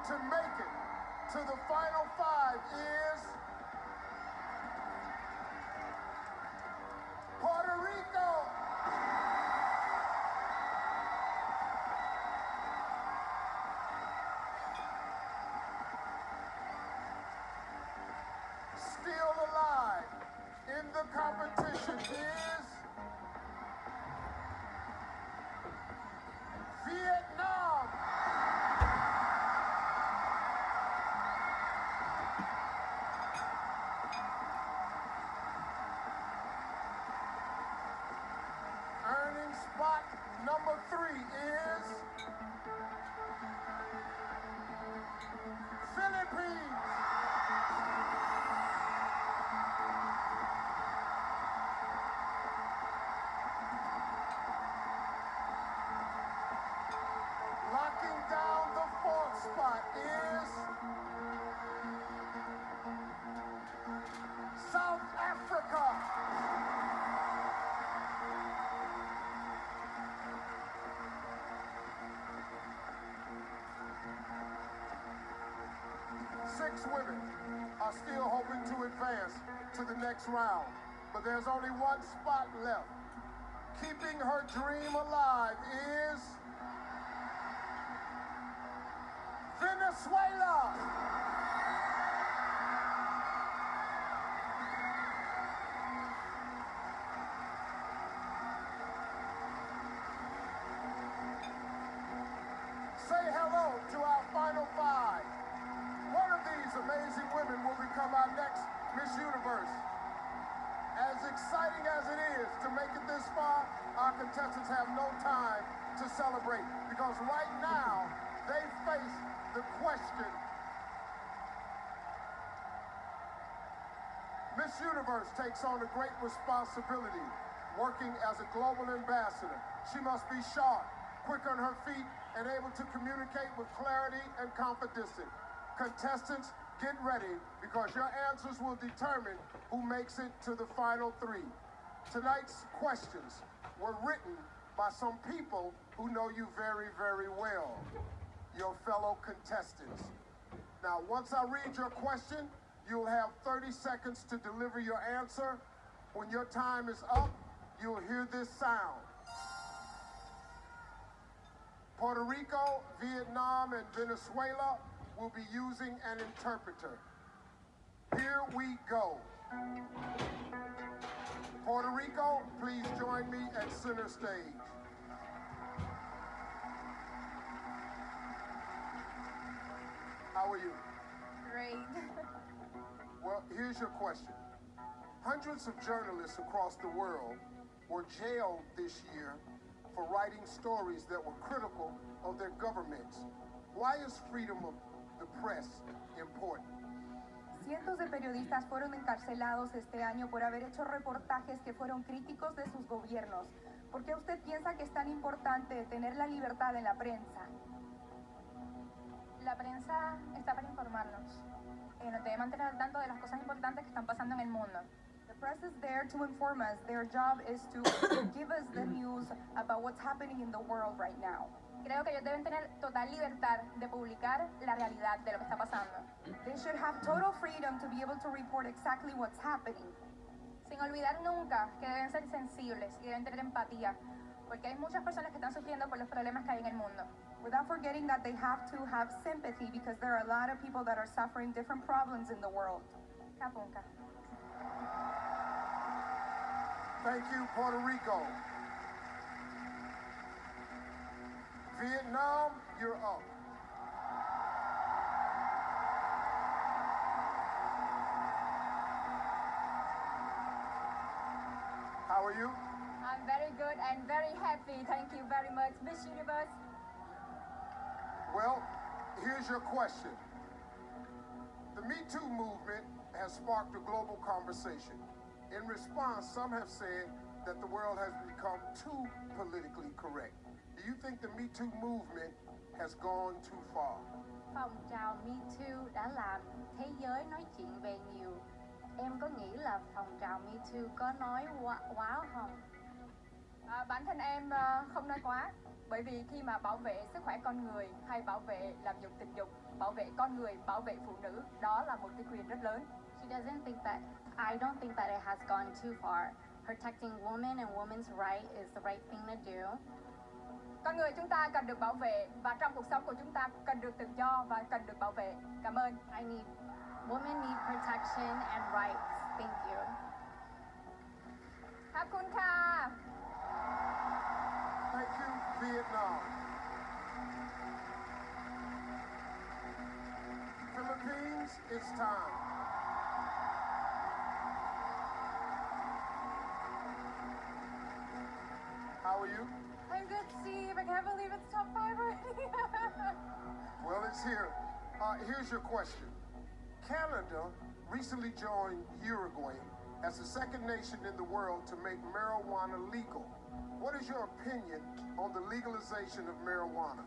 to make it to the final five is Puerto Rico. Still alive in the competition is Vietnam. Earning spot number 3 is Philippines. Locking down the 4th spot is South Africa. Six women are still hoping to advance to the next round, but there's only one spot left. Keeping her dream alive is Venezuela. Say hello to our final five. One of these amazing women will become our next Miss Universe. As exciting as it is to make it this far, our contestants have no time to celebrate because right now they face the question. Miss Universe takes on a great responsibility working as a global ambassador. She must be sharp, quick on her feet, and able to communicate with clarity and confidence. Contestants, get ready because your answers will determine who makes it to the final 3. Tonight's questions were written by some people who know you very, very well, your fellow contestants. Now, once I read your question, you'll have 30 seconds to deliver your answer. When your time is up, you'll hear this sound. Puerto Rico, Vietnam, and Venezuela will be using an interpreter. Here we go. Puerto Rico, please join me at center stage. How are you? Great. Well, here's your question. Hundreds of journalists across the world were jailed this year for writing stories that were critical of their governments. Why is freedom of the press important? Cientos de periodistas fueron encarcelados este año por haber hecho reportajes que fueron críticos de sus gobiernos. ¿Por qué usted piensa que es tan importante tener la libertad en la prensa? La prensa está para informarnos. Nos debe mantener al tanto de las cosas importantes que están pasando en el mundo. The press is there to inform us. Their job is to give us the news about what's happening in the world right now. Creo que ellos deben tener total libertad de publicar la realidad de lo que está pasando. They should have total freedom to be able to report exactly what's happening. Sin olvidar nunca que deben ser sensibles y deben tener empatía, porque hay muchas personas que están sufriendo por los problemas que hay en el mundo. Without forgetting that they have to have sympathy because there are a lot of people that are suffering different problems in the world. Kapunka. Thank you, Puerto Rico. Vietnam, you're up. How are you? I'm very good and very happy. Thank you very much, Miss Universe. Well, here's your question. The Me Too movement has sparked a global conversation. In response, some have said that the world has become too politically correct. Do you think the Me Too movement has gone too far? Phong trào Me Too đã làm thế giới nói chuyện về nhiều. Em có nghĩ là phong trào Me Too có nói quá không? Bản thân em không nói quá, bởi vì khi mà bảo vệ sức khỏe con người hay bảo vệ làm dục tình dục, bảo vệ con người, bảo vệ phụ nữ, đó là một cái quyền rất lớn. She doesn't think that, I don't think that it has gone too far. Protecting women and women's right is the right thing to do. Con người chúng ta cần được bảo vệ và trong cuộc sống của chúng ta cần được tự do và cần được bảo vệ. Cảm ơn. Women need protection and rights. Thank you. ขอบคุณค่ะ Thank you, Vietnam. Philippines, it's time. How are you? I'm good, Steve. I can't believe it's top 5 already. Well, it's here. Here's your question. Canada recently joined Uruguay as the second nation in the world to make marijuana legal. What is your opinion on the legalization of marijuana?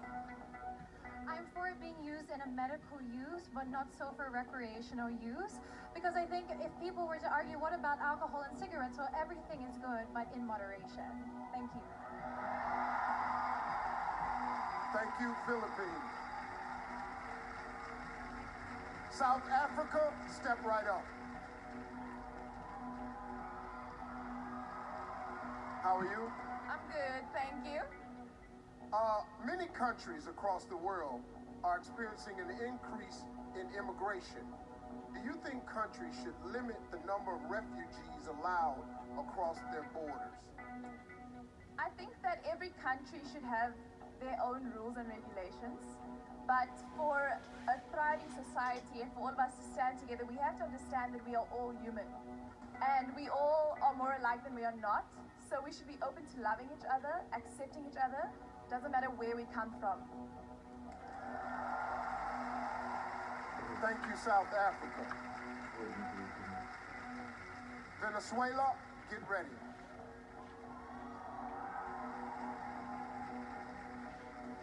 I'm for it being used in a medical use, but not so for recreational use. Because I think if people were to argue, what about alcohol and cigarettes? Well, everything is good, but in moderation. Thank you. Thank you, Philippines. South Africa, step right up. How are you? I'm good, thank you. Many countries across the world are experiencing an increase in immigration. Do you think countries should limit the number of refugees allowed across their borders? I think that every country should have their own rules and regulations. But for a thriving society and for all of us to stand together, we have to understand that we are all human. And we all are more alike than we are not. So we should be open to loving each other, accepting each other. Doesn't matter where we come from. Thank you, South Africa. Venezuela, get ready.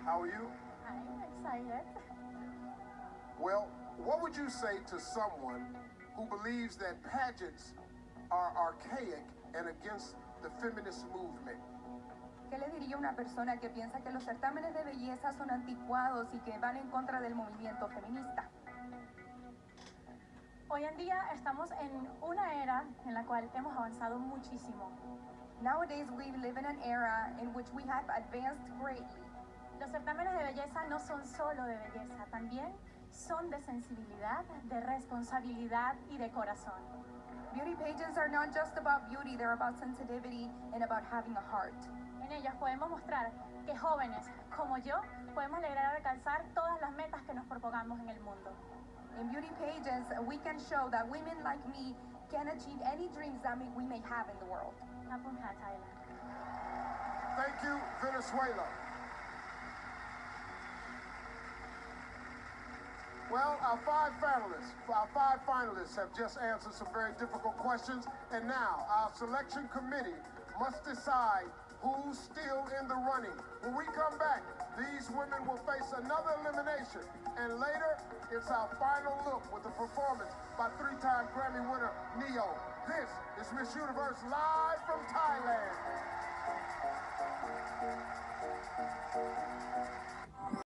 How are you? I'm excited. Well, what would you say to someone who believes that pageants are archaic and against the feminist movement? ¿Qué le diría a una persona que piensa que los certámenes de belleza son anticuados y que van en contra del movimiento feminista? Hoy en día estamos en una era en la cual hemos avanzado muchísimo. Nowadays we live in an era in which we have advanced greatly. Los certámenes de belleza no son solo de belleza, también son de sensibilidad, de responsabilidad y de corazón. Beauty pageants are not just about beauty, they're about sensitivity and about having a heart. En ellas podemos mostrar que jóvenes como yo podemos lograr alcanzar todas las metas que nos propongamos en el mundo. In beauty pageants, we can show that women like me can achieve any dreams that we may have in the world. Thank you, Venezuela. Well, our five finalists have just answered some very difficult questions, and now our selection committee must decide who's still in the running. When we come back, these women will face another elimination, and later, it's our final look with a performance by three-time Grammy winner Neo. This is Miss Universe live from Thailand.